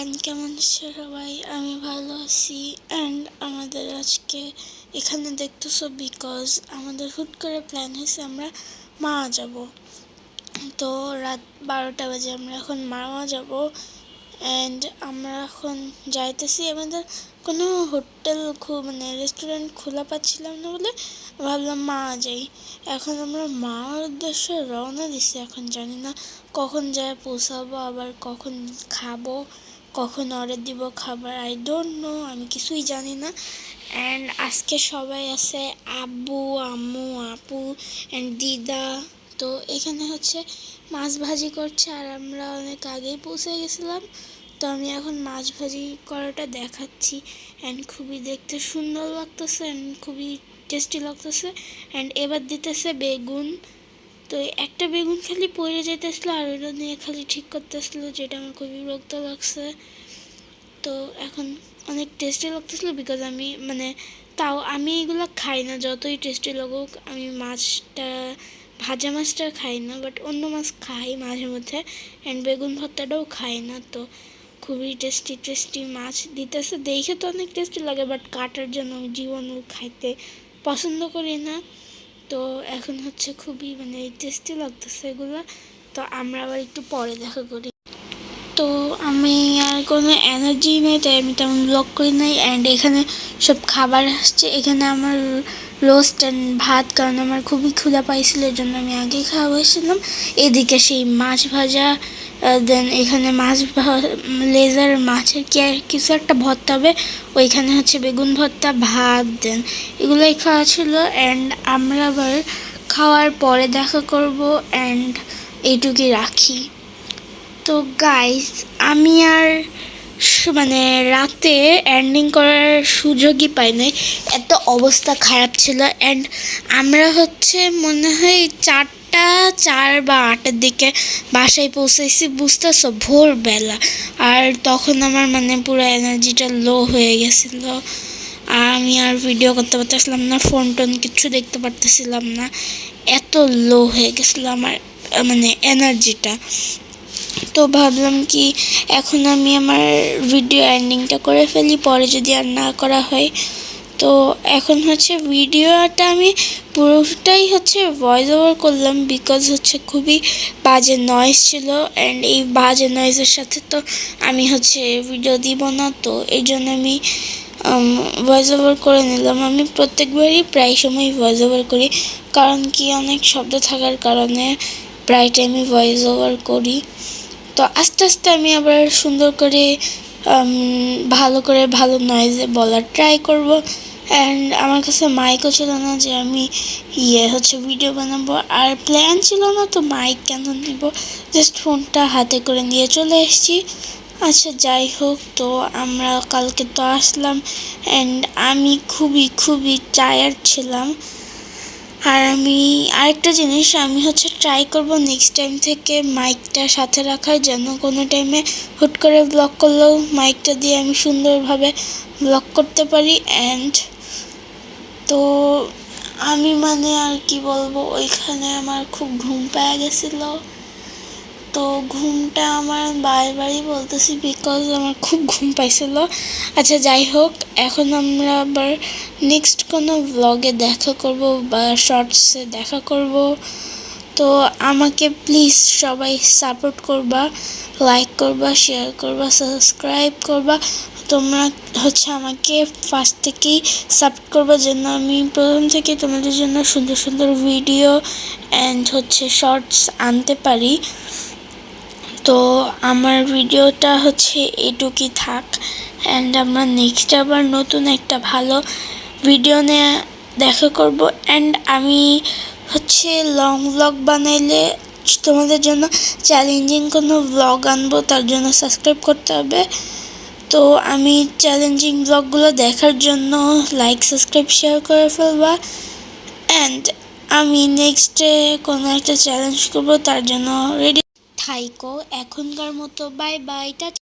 Everyone, কেমন আছো সবাই? আমি ভালো আছি। অ্যান্ড আমাদের আজকে এখানে দেখতেছো বিকজ আমাদের হুট করে প্ল্যান হয়েছে আমরা মাওয়া যাব। তো রাত 12টা বাজে আমরা এখন মাওয়া যাব। অ্যান্ড আমরা এখন যাইতেছি। আমাদের কোনো হোটেল মানে রেস্টুরেন্ট খোলা পাচ্ছিলাম না বলে ভাবলাম মাওয়া যাই। এখন আমরা মাওয়ার উদ্দেশ্যে রওনা দিছি। এখন জানি না কখন যায় পৌঁছাবো, আবার কখন খাবো, কখন অর্ডার দিব খাবার, আই ডোন্ট নো, আমি কিছুই জানি না। অ্যান্ড আজকে সবাই আছে, আব্বু, আম্মু, আপু অ্যান্ড দিদা। তো এখানে হচ্ছে মাছ ভাজি করছে, আর আমরা অনেক আগেই পৌঁছে গেছিলাম। তো আমি এখন মাছ ভাজি করাটা দেখাচ্ছি। অ্যান্ড খুবই দেখতে সুন্দর লাগতেছে অ্যান্ড খুবই টেস্টি লাগতেছে। অ্যান্ড এবার দিতেছে বেগুন। তো একটা বেগুন খালি পড়ে যেতেছিলো, আর ওটা নিয়ে খালি ঠিক করতেছিলো, যেটা আমার খুবই বিরক্ত লাগছে। তো এখন অনেক টেস্টি লাগতেছিলো বিকজ আমি তাও আমি এগুলো খাই না, যতই টেস্টি লাগুক। আমি মাছটা, ভাজা মাছটা খাই না, বাট অন্য মাছ খাই মাঝে মধ্যে। অ্যান্ড বেগুন ভর্তাটাও খাই না। তো খুবই টেস্টি টেস্টি মাছ দিতেছে, দেখে তো অনেক টেস্টি লাগে, বাট কাটার জন্য আমি জীবনও খাইতে পছন্দ করি না। তো এখন হচ্ছে খুবই টেস্টি লাগতেছে এগুলো। তো আমরা আবার একটু পরে দেখা করি। তো আমি আর কোনো এনার্জি নেই, তাই আমি তেমন ব্লগ করি নাই। অ্যান্ড এখানে সব খাবার আসছে। এখানে আমার রোস্ট অ্যান্ড ভাত, কারণ আমার খুবই ক্ষুধা পাইছিল, এর জন্য আমি আগেই খাওয়া বসেছিলাম। এদিকে সেই মাছ ভাজা, দেন এখানে লেজার মাছের কিছু একটা ভর্তা হবে, ওইখানে হচ্ছে বেগুন ভর্তা, ভাত, দেন এগুলোই খাওয়া ছিল। অ্যান্ড আমরা আবার খাওয়ার পরে দেখা করব। অ্যান্ড এইটুকুই রাখি। তো গাইস, আমি আর রাতে এন্ডিং করার সুযোগই পাই নাই, এত অবস্থা খারাপ ছিল। অ্যান্ড আমরা হচ্ছে মনে হয় 4 বা 8-এর দিকে বাসায় পৌঁছেছি, বুঝতেছো, ভোরবেলা। আর তখন আমার পুরো এনার্জিটা লো হয়ে গেছিলো, আর আমি আর ভিডিও করতে পারতেছিলাম না, ফোন টোন কিছু দেখতে পারতেছিলাম না, এত লো হয়ে গেছিলো আমার এনার্জিটা। তো ভাবলাম কি এখন আমি আমার ভিডিও এন্ডিংটা করে ফেলি, পরে যদি আর না করা হয়। তো এখন হচ্ছে ভিডিওটা আমি পুরোটাই হচ্ছে ভয়েস ওভার করলাম, বিকজ হচ্ছে খুবই বাজে নয়েজ ছিল। অ্যান্ড এই বাজে নয়েজের সাথে তো আমি হচ্ছে ভিডিও দিব না, তো এই জন্য আমি ভয়েস ওভার করে নিলাম। আমি প্রত্যেকবারই প্রায় সময় ভয়েস ওভার করি, কারণ কি অনেক শব্দ থাকার কারণে প্রায় টাইমই ভয়েস ওভার করি। তো আস্তে আস্তে আমি আবার সুন্দর করে ভালো নয়েজে বলার ট্রাই করব। অ্যান্ড আমার কাছে মাইকও ছিল না যে আমি ভিডিও বানাবো, আর প্ল্যান ছিল না তো মাইক কেন নিব, জাস্ট ফোনটা হাতে করে নিয়ে চলে এসেছি। আচ্ছা, যাই হোক। তো আমরা কালকে তো আসলাম, অ্যান্ড আমি খুবই খুবই টায়ার্ড ছিলাম। আর আমি আরেকটা জিনিস আমি হচ্ছে ট্রাই করব নেক্সট টাইম থেকে মাইকটা সাথে রাখার, যেন কোনো টাইমে হুট করে ব্লগ করলেও মাইকটা দিয়ে আমি সুন্দরভাবে ব্লগ করতে পারি। অ্যান্ড তো আমি আর কি বলবো, ওইখানে আমার খুব ঘুম পেয়ে গেছিলো। তো ঘুমটা আমার বারবারই বলতেছি বিকজ আমার খুব ঘুম পাইছিল। আচ্ছা, যাই হোক, এখন আমরা আবার নেক্সট কোনো ব্লগে দেখা করব বা শর্টসে দেখা করব। তো আমাকে প্লিজ সবাই সাপোর্ট করবা, লাইক করবা, শেয়ার করবা, সাবস্ক্রাইব করবা। তোমরা হচ্ছে আমাকে ফার্স্ট থেকেই সাপোর্ট করবা, যেন আমি প্রথম থেকে তোমাদের জন্য সুন্দর সুন্দর ভিডিও অ্যান্ড হচ্ছে শর্টস আনতে পারি। তো আমার ভিডিওটা হচ্ছে এটুকুই থাক। অ্যান্ড আমরা নেক্সট আবার নতুন একটা ভালো ভিডিও নিয়ে দেখা করব। অ্যান্ড আমি হচ্ছে লং ব্লগ বানাইলে তোমাদের জন্য চ্যালেঞ্জিং কোনো ব্লগ আনবো, তার জন্য সাবস্ক্রাইব করতে হবে। তো আমি চ্যালেঞ্জিং ব্লগগুলো দেখার জন্য লাইক, সাবস্ক্রাইব, শেয়ার করে ফেলবা। অ্যান্ড আমি নেক্সটে কোনো একটা চ্যালেঞ্জ করবো, তার জন্য রেডি থাইকো। এখনকার মতো বাই বাই, টাটা।